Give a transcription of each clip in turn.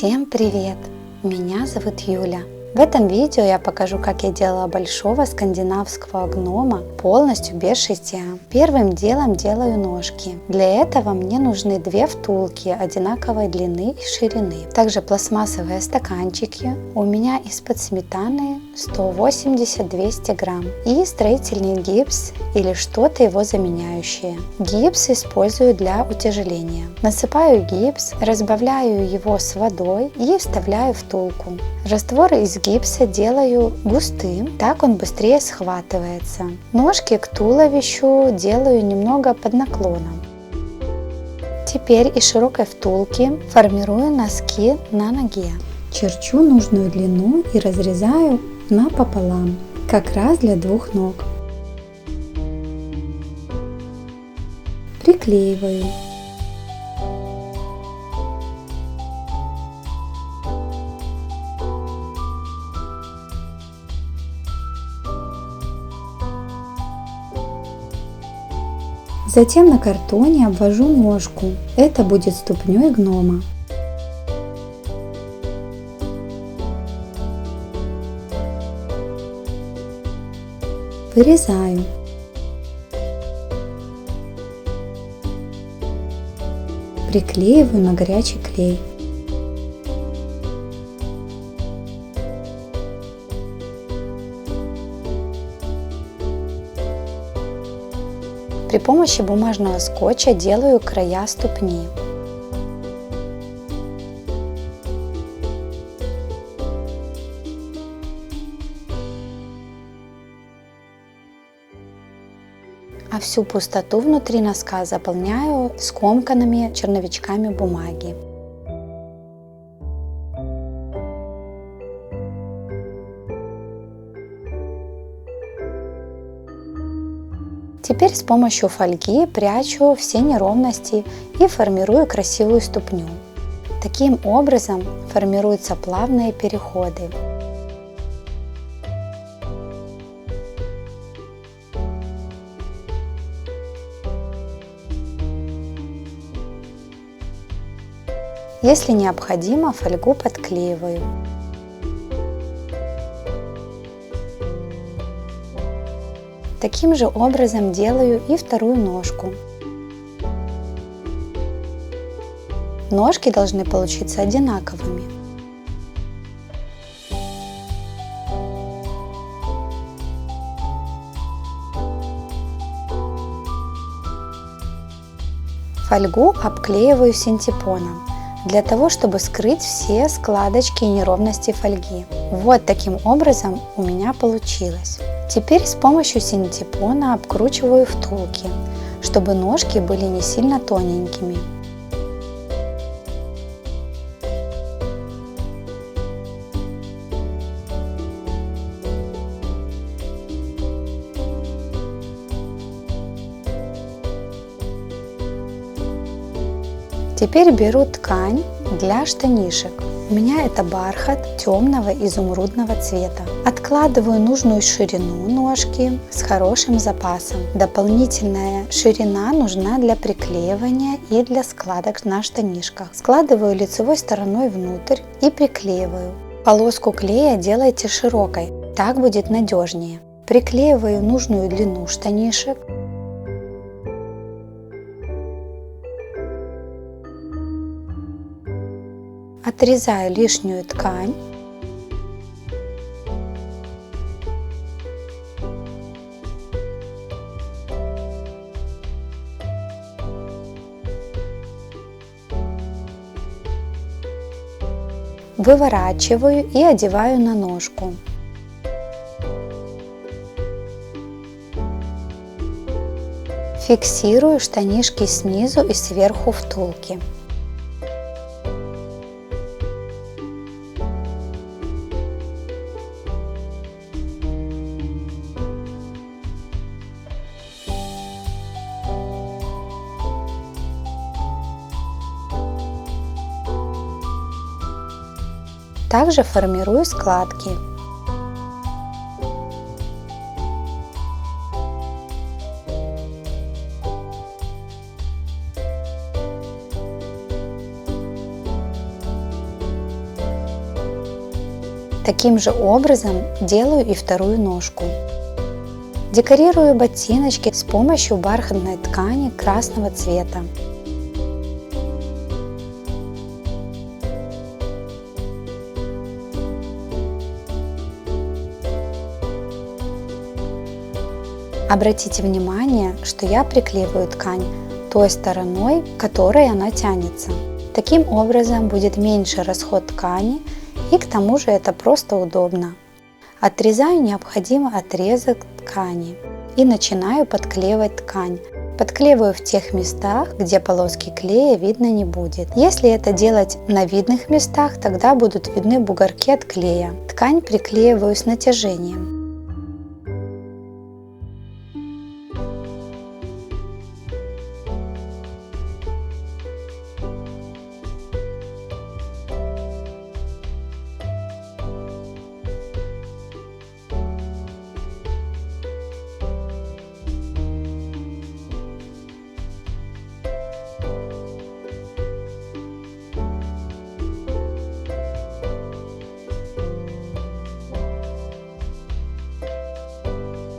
Всем привет! Меня зовут Юля. В этом видео я покажу, как я делала большого скандинавского гнома полностью без шитья. Первым делом делаю ножки. Для этого мне нужны две втулки одинаковой длины и ширины. Также пластмассовые стаканчики. У меня из-под сметаны 180-200 грамм. И строительный гипс или что-то его заменяющее. Гипс использую для утяжеления. Насыпаю гипс, разбавляю его с водой и вставляю втулку. Раствор из гипса делаю густым, так он быстрее схватывается. Ножки к туловищу делаю немного под наклоном. Теперь из широкой втулки формирую носки на ноге. Черчу нужную длину и разрезаю напополам, как раз для двух ног. Приклеиваю. Затем на картоне обвожу ножку. Это будет ступней гнома. Вырезаю. Приклеиваю на горячий клей. При помощи бумажного скотча делаю края ступни. А всю пустоту внутри носка заполняю скомканными черновичками бумаги. Теперь с помощью фольги прячу все неровности и формирую красивую ступню. Таким образом формируются плавные переходы. Если необходимо, фольгу подклеиваю. Таким же образом делаю и вторую ножку. Ножки должны получиться одинаковыми. Фольгу обклеиваю синтепоном, для того, чтобы скрыть все складочки и неровности фольги. Вот таким образом у меня получилось. Теперь с помощью синтепона обкручиваю втулки, чтобы ножки были не сильно тоненькими. Теперь беру ткань для штанишек. У меня это бархат темного изумрудного цвета. Откладываю нужную ширину ножки с хорошим запасом. Дополнительная ширина нужна для приклеивания и для складок на штанишках. Складываю лицевой стороной внутрь и приклеиваю. Полоску клея делайте широкой, так будет надежнее. Приклеиваю нужную длину штанишек. Отрезаю лишнюю ткань. Выворачиваю и одеваю на ножку. Фиксирую штанишки снизу и сверху втулки. Также формирую складки. Таким же образом делаю и вторую ножку. Декорирую ботиночки с помощью бархатной ткани красного цвета. Обратите внимание, что я приклеиваю ткань той стороной, которой она тянется. Таким образом будет меньше расход ткани, и к тому же это просто удобно. Отрезаю необходимый отрезок ткани и начинаю подклеивать ткань. Подклеиваю в тех местах, где полоски клея видно не будет. Если это делать на видных местах, тогда будут видны бугорки от клея. Ткань приклеиваю с натяжением.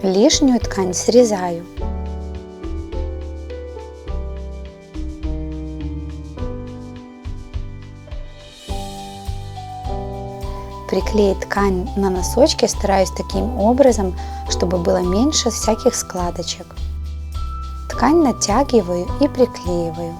Лишнюю ткань срезаю. Приклеить ткань на носочки стараюсь таким образом, чтобы было меньше всяких складочек. Ткань натягиваю и приклеиваю.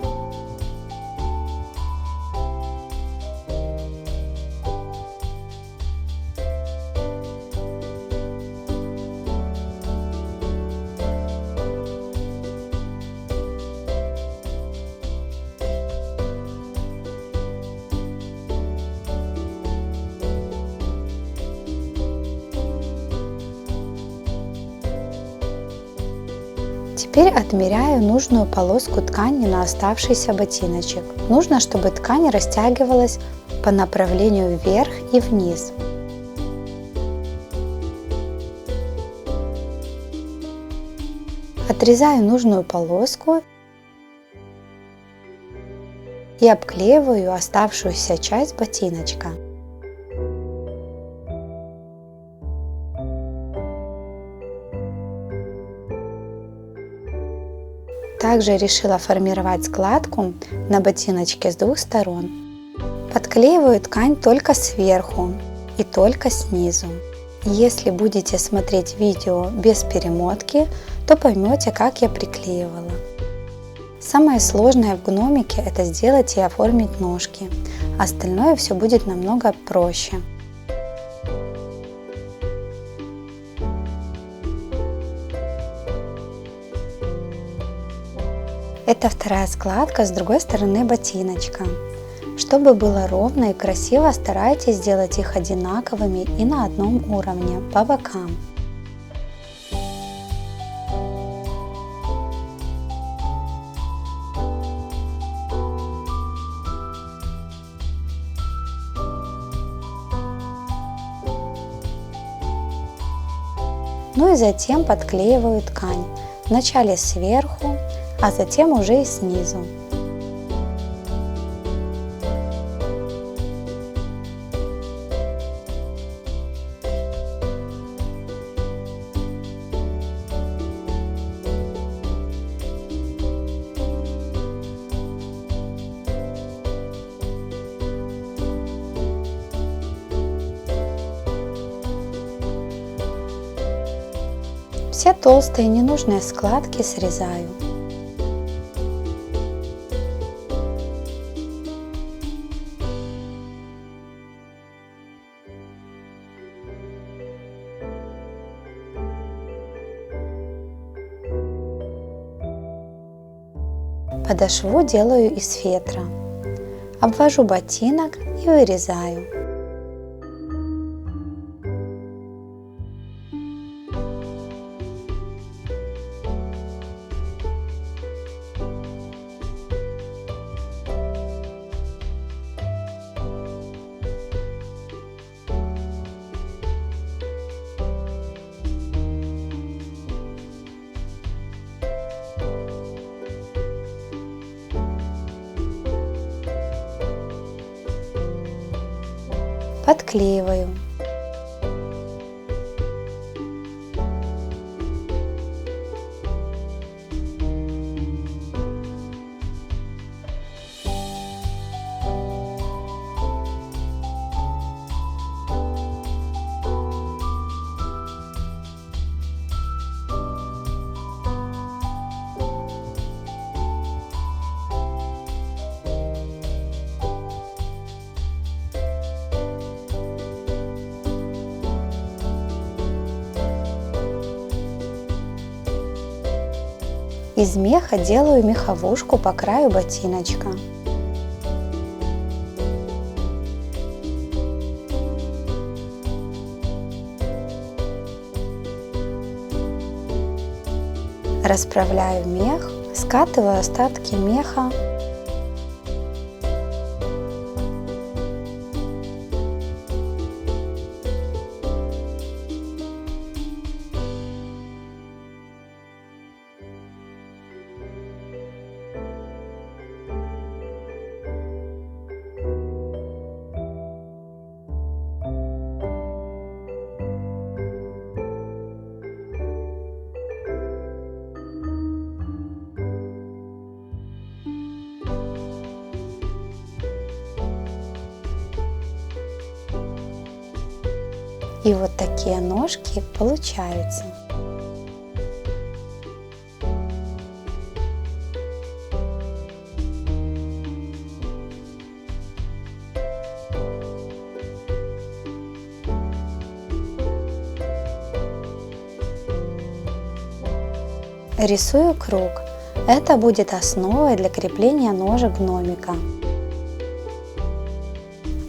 Теперь отмеряю нужную полоску ткани на оставшийся ботиночек. Нужно, чтобы ткань растягивалась по направлению вверх и вниз. Отрезаю нужную полоску и обклеиваю оставшуюся часть ботиночка. Также решила формировать складку на ботиночке с двух сторон. Подклеиваю ткань только сверху и только снизу. Если будете смотреть видео без перемотки, то поймете, как я приклеивала. Самое сложное в гномике — это сделать и оформить ножки. Остальное все будет намного проще. Это вторая складка с другой стороны ботиночка. Чтобы было ровно и красиво, старайтесь сделать их одинаковыми и на одном уровне по бокам. Ну и затем подклеиваю ткань. Вначале сверху, а затем уже и снизу. Все толстые ненужные складки срезаю. Подошву делаю из фетра. Обвожу ботинок и вырезаю. Подклеиваю. Из меха делаю меховушку по краю ботиночка. Расправляю мех, скатываю остатки меха. И вот такие ножки получаются. Рисую круг. Это будет основой для крепления ножек гномика.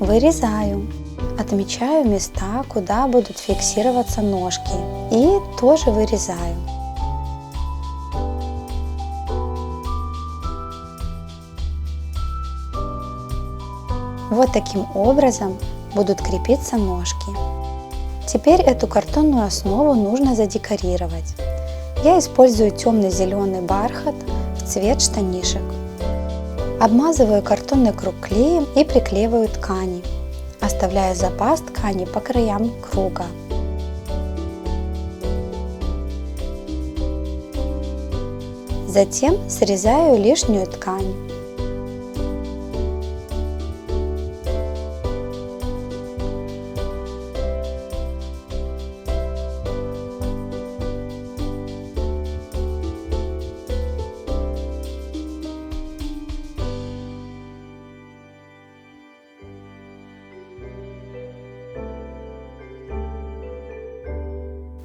Вырезаю. Отмечаю места, куда будут фиксироваться ножки, и тоже вырезаю. Вот таким образом будут крепиться ножки. Теперь эту картонную основу нужно задекорировать. Я использую темно-зеленый бархат в цвет штанишек. Обмазываю картонный круг клеем и приклеиваю ткани. Оставляю запас ткани по краям круга. Затем срезаю лишнюю ткань.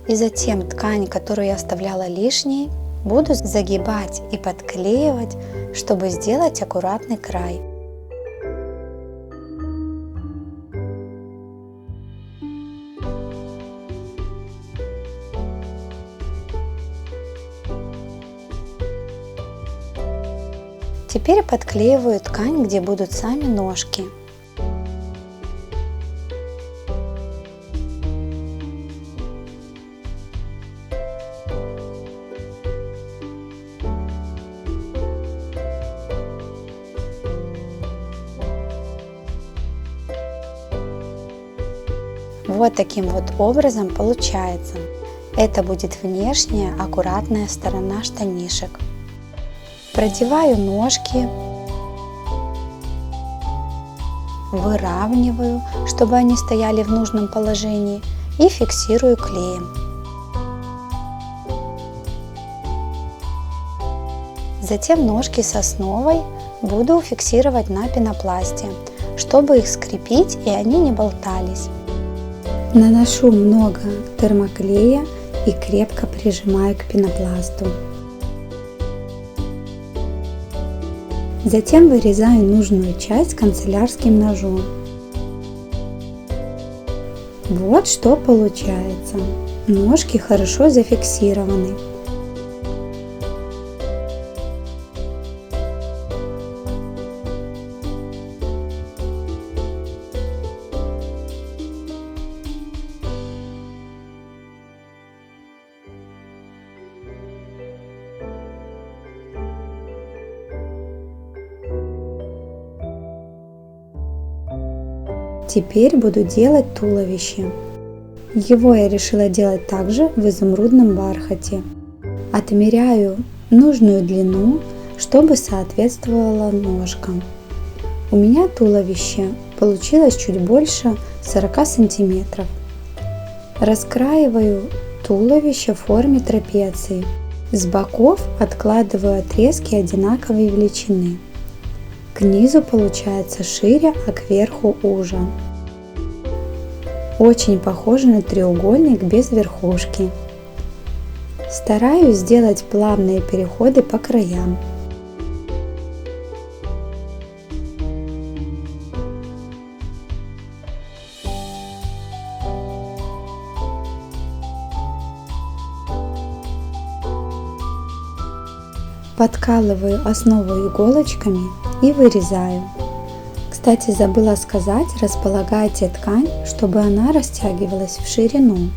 И затем ткань, которую я оставляла лишней, буду загибать и подклеивать, чтобы сделать аккуратный край. Теперь подклеиваю ткань, где будут сами ножки. Вот таким вот образом получается. Это будет внешняя аккуратная сторона штанишек. Продеваю ножки, выравниваю, чтобы они стояли в нужном положении, и фиксирую клеем. Затем ножки с основой буду фиксировать на пенопласте, чтобы их скрепить и они не болтались. Наношу много термоклея и крепко прижимаю к пенопласту. Затем вырезаю нужную часть канцелярским ножом. Вот что получается. Ножки хорошо зафиксированы. Теперь буду делать туловище. Его я решила делать также в изумрудном бархате. Отмеряю нужную длину, чтобы соответствовало ножкам. У меня туловище получилось чуть больше 40 сантиметров. Раскраиваю туловище в форме трапеции. С боков откладываю отрезки одинаковой величины. К низу получается шире, а кверху уже. Очень похоже на треугольник без верхушки. Стараюсь сделать плавные переходы по краям. Подкалываю основу иголочками и вырезаю. Кстати, забыла сказать, располагайте ткань, чтобы она растягивалась в ширину.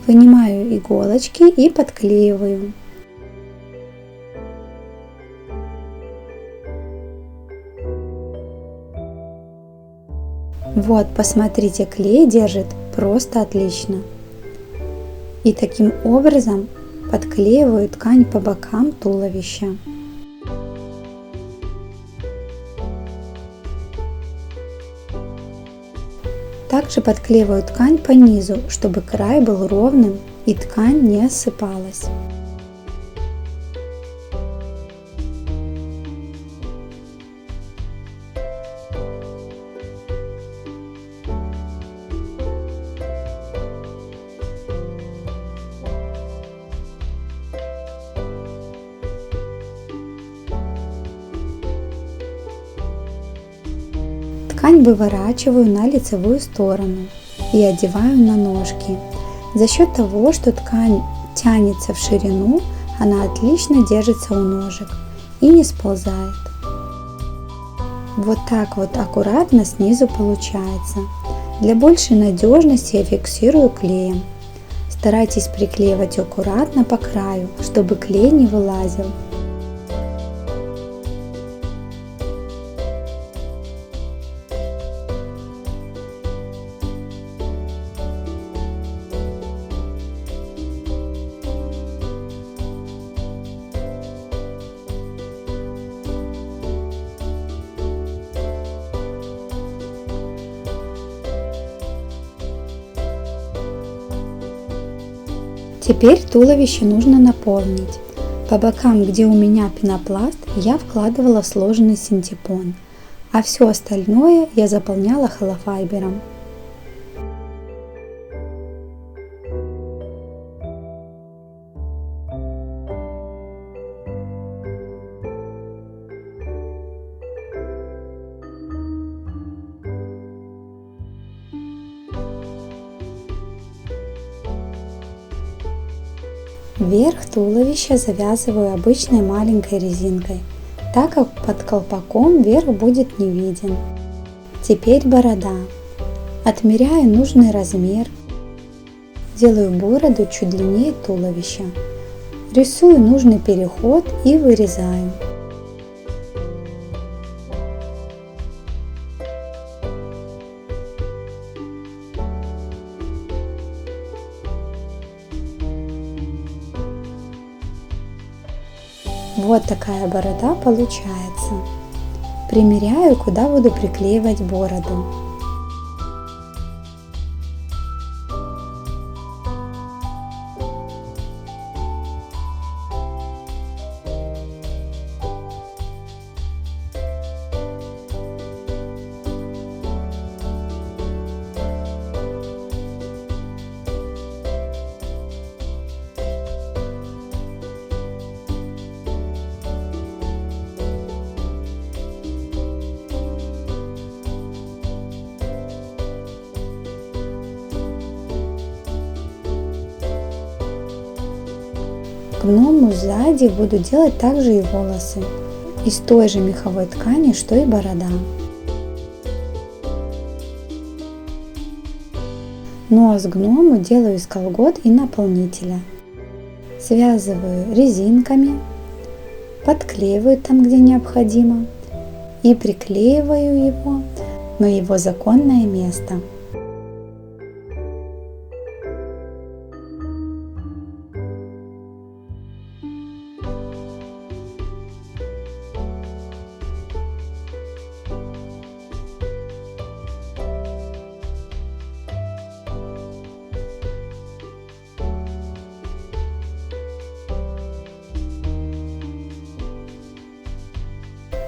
Вынимаю иголочки и подклеиваю. Вот, посмотрите, клей держит просто отлично. И таким образом подклеиваю ткань по бокам туловища. Также подклеиваю ткань по низу, чтобы край был ровным и ткань не осыпалась. Ткань выворачиваю на лицевую сторону и одеваю на ножки. За счет того, что ткань тянется в ширину, она отлично держится у ножек и не сползает. Вот так вот аккуратно снизу получается. Для большей надежности я фиксирую клеем. Старайтесь приклеивать аккуратно по краю, чтобы клей не вылазил. Теперь туловище нужно наполнить. По бокам, где у меня пенопласт, я вкладывала сложенный синтепон, а все остальное я заполняла холофайбером. Верх туловища завязываю обычной маленькой резинкой, так как под колпаком верх будет не виден. Теперь борода. Отмеряю нужный размер. Делаю бороду чуть длиннее туловища. Рисую нужный переход и вырезаю. Вот такая борода получается. Примеряю, куда буду приклеивать бороду. Гному сзади буду делать также и волосы из той же меховой ткани, что и борода. Нос гному делаю из колгот и наполнителя. Связываю резинками, подклеиваю там, где необходимо, и приклеиваю его на его законное место.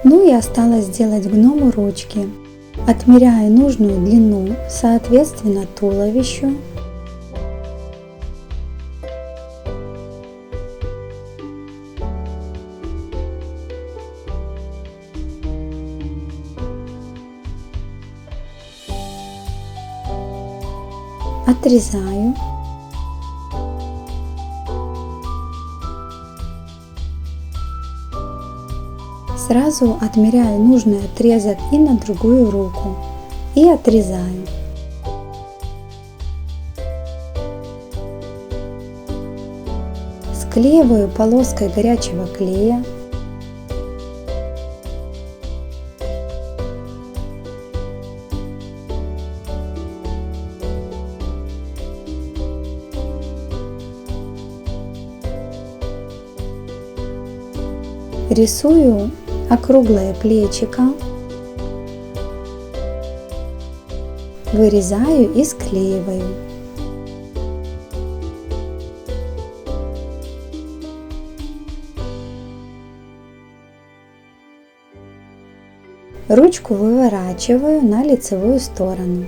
Ну и осталось сделать гному ручки. Отмеряю нужную длину соответственно туловищу. Отрезаю. Сразу отмеряю нужный отрезок и на другую руку и отрезаю. Склеиваю полоской горячего клея. Рисую округлое плечико, вырезаю и склеиваю. Ручку выворачиваю на лицевую сторону.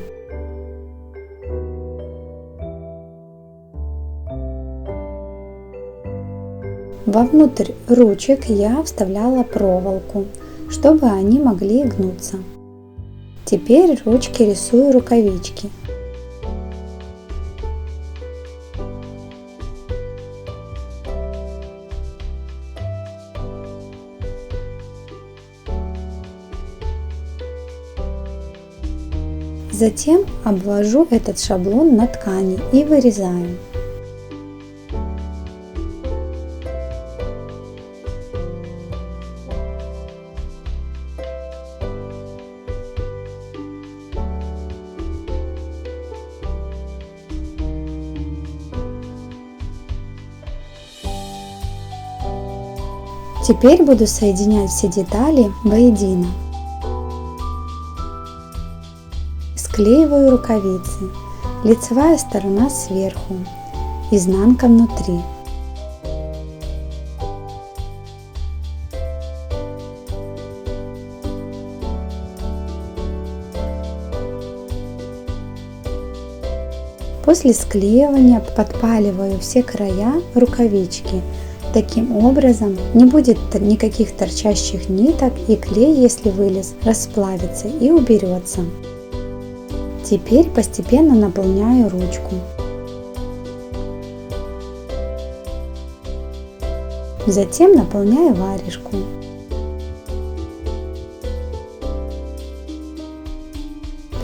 Вовнутрь ручек я вставляла проволоку, чтобы они могли гнуться. Теперь ручки рисую рукавички. Затем обвожу этот шаблон на ткани и вырезаю. Теперь буду соединять все детали воедино. Склеиваю рукавицы. Лицевая сторона сверху, изнанка внутри. После склеивания подпаливаю все края рукавички. Таким образом не будет никаких торчащих ниток, и клей, если вылез, расплавится и уберется. Теперь постепенно наполняю ручку. Затем наполняю варежку.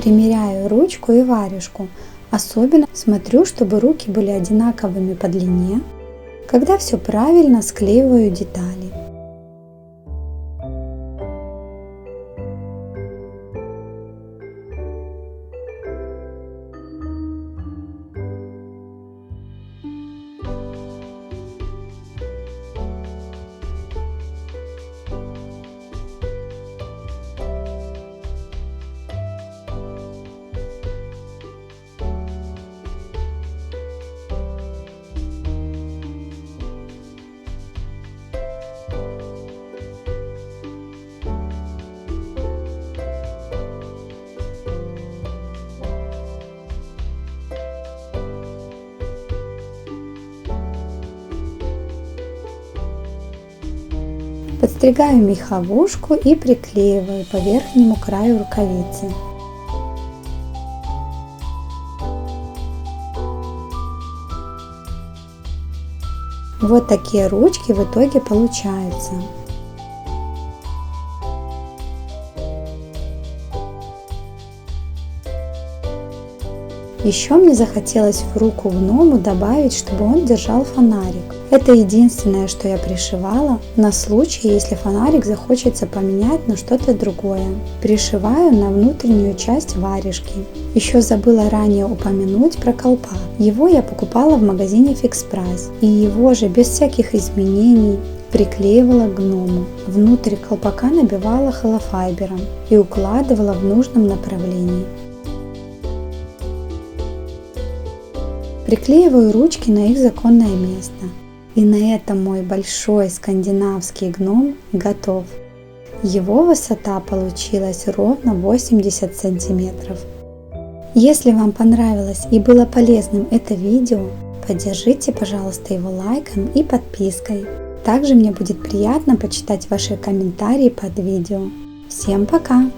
Примеряю ручку и варежку. Особенно смотрю, чтобы руки были одинаковыми по длине. Когда все правильно, склеиваю детали. Подстригаю меховушку и приклеиваю по верхнему краю рукавицы. Вот такие ручки в итоге получаются. Еще мне захотелось в руку гному добавить, чтобы он держал фонарик. Это единственное, что я пришивала на случай, если фонарик захочется поменять на что-то другое. Пришиваю на внутреннюю часть варежки. Еще забыла ранее упомянуть про колпак. Его я покупала в магазине Fix Price, и его же без всяких изменений приклеивала к гному. Внутрь колпака набивала холофайбером и укладывала в нужном направлении. Приклеиваю ручки на их законное место. И на этом мой большой скандинавский гном готов. Его высота получилась ровно 80 сантиметров. Если вам понравилось и было полезным это видео, поддержите, пожалуйста, его лайком и подпиской. Также мне будет приятно почитать ваши комментарии под видео. Всем пока!